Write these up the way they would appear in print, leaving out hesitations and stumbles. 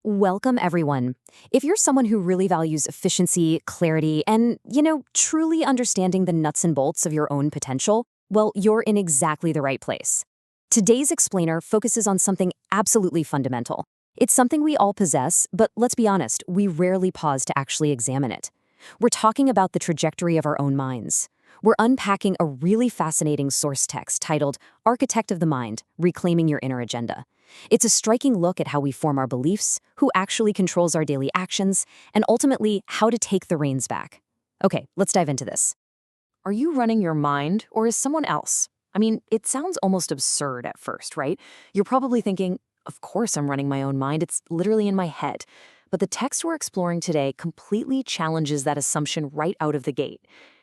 Welcome, everyone. If you're someone who really values efficiency, clarity, and, truly understanding the nuts and bolts of your own potential, well, you're in exactly the right place. Today's explainer focuses on something absolutely fundamental. It's something we all possess, but let's be honest, we rarely pause to actually examine it. We're talking about the trajectory of our own minds. We're unpacking a really fascinating source text titled Architect of the Mind, Reclaiming Your Inner Agenda. It's a striking look at how we form our beliefs, who actually controls our daily actions, and ultimately how to take the reins back. Okay, let's dive into this. Are you running your mind, or is someone else? I mean, it sounds almost absurd at first, right? You're probably thinking, of course I'm running my own mind, it's literally in my head. But the text we're exploring today completely challenges that assumption right out of the gate.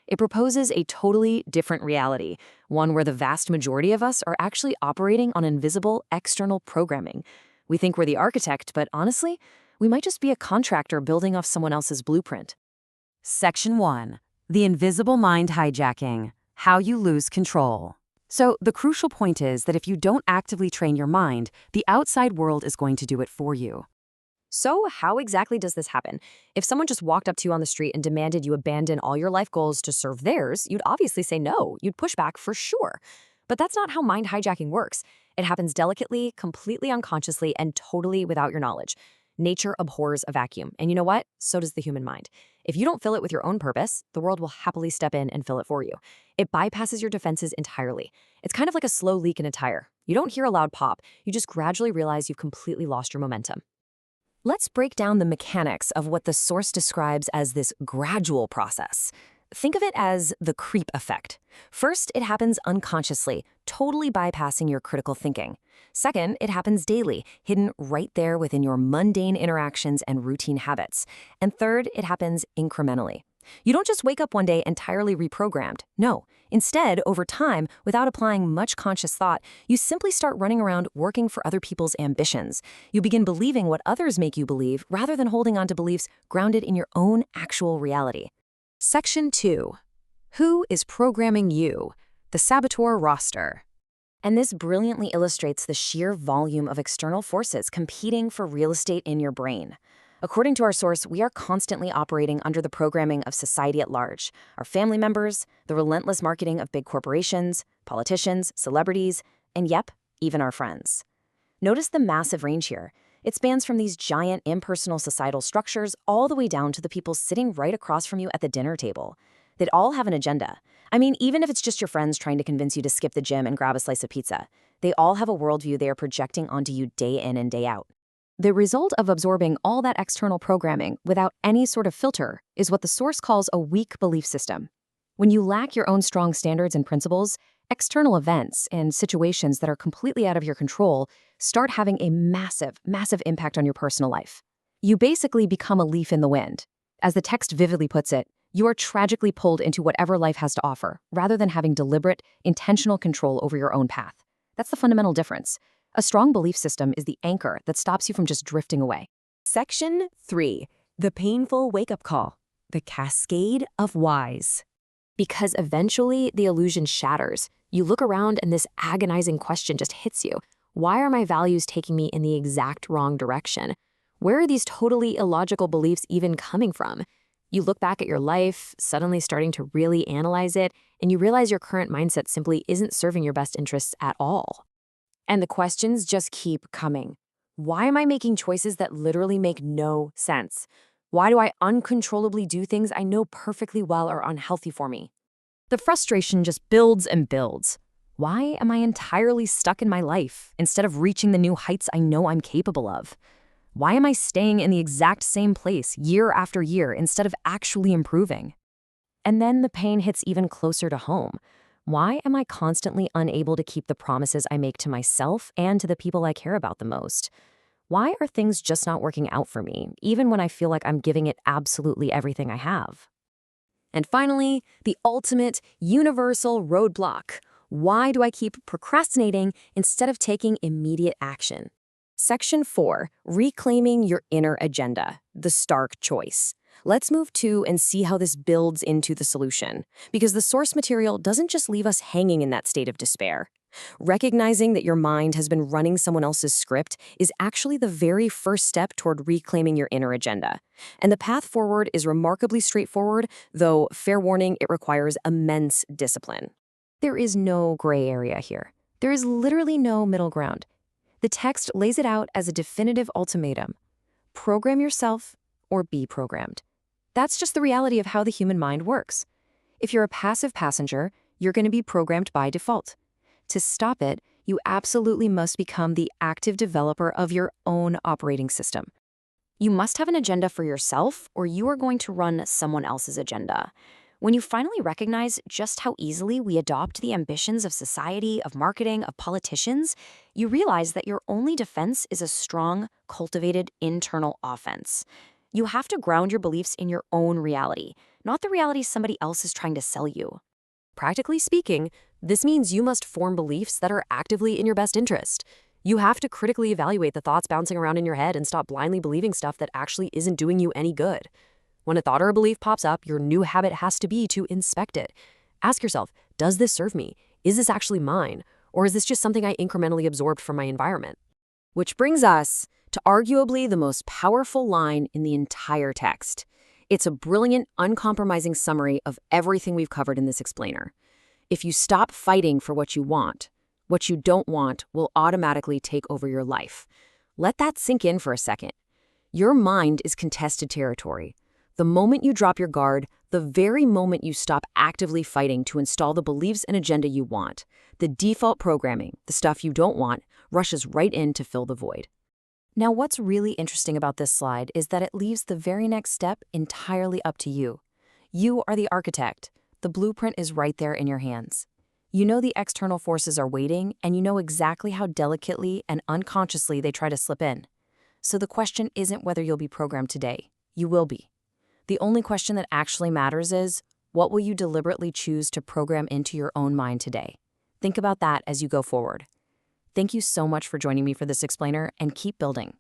It proposes a totally different reality, one where the vast majority of us are actually operating on invisible external programming. We think we're the architect, but honestly, we might just be a contractor building off someone else's blueprint. Section 1. The Invisible Mind Hijacking. How you lose control. So, the crucial point is that if you don't actively train your mind, the outside world is going to do it for you. So how exactly does this happen? If someone just walked up to you on the street and demanded you abandon all your life goals to serve theirs, you'd obviously say no. You'd push back for sure. But that's not how mind hijacking works. It happens delicately, completely unconsciously, and totally without your knowledge. Nature abhors a vacuum. And you know what? So does the human mind. If you don't fill it with your own purpose, the world will happily step in and fill it for you. It bypasses your defenses entirely. It's kind of like a slow leak in a tire. You don't hear a loud pop. You just gradually realize you've completely lost your momentum. Let's break down the mechanics of what the source describes as this gradual process. Think of it as the creep effect. First, it happens unconsciously, totally bypassing your critical thinking. Second, it happens daily, hidden right there within your mundane interactions and routine habits. And third, it happens incrementally. You don't just wake up one day entirely reprogrammed. No. Instead, over time, without applying much conscious thought, you simply start running around working for other people's ambitions. You begin believing what others make you believe rather than holding on to beliefs grounded in your own actual reality. Section 2. Who is programming you? The saboteur roster. And this brilliantly illustrates the sheer volume of external forces competing for real estate in your brain. According to our source, we are constantly operating under the programming of society at large, our family members, the relentless marketing of big corporations, politicians, celebrities, and yep, even our friends. Notice the massive range here. It spans from these giant impersonal societal structures all the way down to the people sitting right across from you at the dinner table. They'd all have an agenda. I mean, even if it's just your friends trying to convince you to skip the gym and grab a slice of pizza, they all have a worldview they are projecting onto you day in and day out. The result of absorbing all that external programming without any sort of filter is what the source calls a weak belief system. When you lack your own strong standards and principles, external events and situations that are completely out of your control start having a massive, massive impact on your personal life. You basically become a leaf in the wind. As the text vividly puts it, you are tragically pulled into whatever life has to offer, rather than having deliberate, intentional control over your own path. That's the fundamental difference. A strong belief system is the anchor that stops you from just drifting away. Section 3. The Painful Wake-Up Call. The Cascade of Whys. Because eventually the illusion shatters. You look around and this agonizing question just hits you. Why are my values taking me in the exact wrong direction? Where are these totally illogical beliefs even coming from? You look back at your life, suddenly starting to really analyze it, and you realize your current mindset simply isn't serving your best interests at all. And the questions just keep coming. Why am I making choices that literally make no sense? Why do I uncontrollably do things I know perfectly well are unhealthy for me? The frustration just builds and builds. Why am I entirely stuck in my life instead of reaching the new heights I know I'm capable of? Why am I staying in the exact same place year after year instead of actually improving? And then the pain hits even closer to home. Why am I constantly unable to keep the promises I make to myself and to the people I care about the most? Why are things just not working out for me, even when I feel like I'm giving it absolutely everything I have? And finally, the ultimate, universal roadblock. Why do I keep procrastinating instead of taking immediate action? Section 4, Reclaiming Your Inner Agenda, the stark choice. Let's move to and see how this builds into the solution, because the source material doesn't just leave us hanging in that state of despair. Recognizing that your mind has been running someone else's script is actually the very first step toward reclaiming your inner agenda. And the path forward is remarkably straightforward, though, fair warning, it requires immense discipline. There is no gray area here. There is literally no middle ground. The text lays it out as a definitive ultimatum. Program yourself or be programmed. That's just the reality of how the human mind works. If you're a passive passenger, you're going to be programmed by default. To stop it, you absolutely must become the active developer of your own operating system. You must have an agenda for yourself, or you are going to run someone else's agenda. When you finally recognize just how easily we adopt the ambitions of society, of marketing, of politicians, you realize that your only defense is a strong, cultivated internal offense. You have to ground your beliefs in your own reality, not the reality somebody else is trying to sell you. Practically speaking, this means you must form beliefs that are actively in your best interest. You have to critically evaluate the thoughts bouncing around in your head and stop blindly believing stuff that actually isn't doing you any good. When a thought or a belief pops up, your new habit has to be to inspect it. Ask yourself, does this serve me? Is this actually mine? Or is this just something I incrementally absorbed from my environment? Which brings us to arguably the most powerful line in the entire text. It's a brilliant, uncompromising summary of everything we've covered in this explainer. If you stop fighting for what you don't want will automatically take over your life. Let that sink in for a second. Your mind is contested territory. The moment you drop your guard, the very moment you stop actively fighting to install the beliefs and agenda you want, the default programming, the stuff you don't want, rushes right in to fill the void. Now, what's really interesting about this slide is that it leaves the very next step entirely up to you. You are the architect. The blueprint is right there in your hands. You know the external forces are waiting, and you know exactly how delicately and unconsciously they try to slip in. So the question isn't whether you'll be programmed today. You will be. The only question that actually matters is, what will you deliberately choose to program into your own mind today? Think about that as you go forward. Thank you so much for joining me for this explainer, and keep building.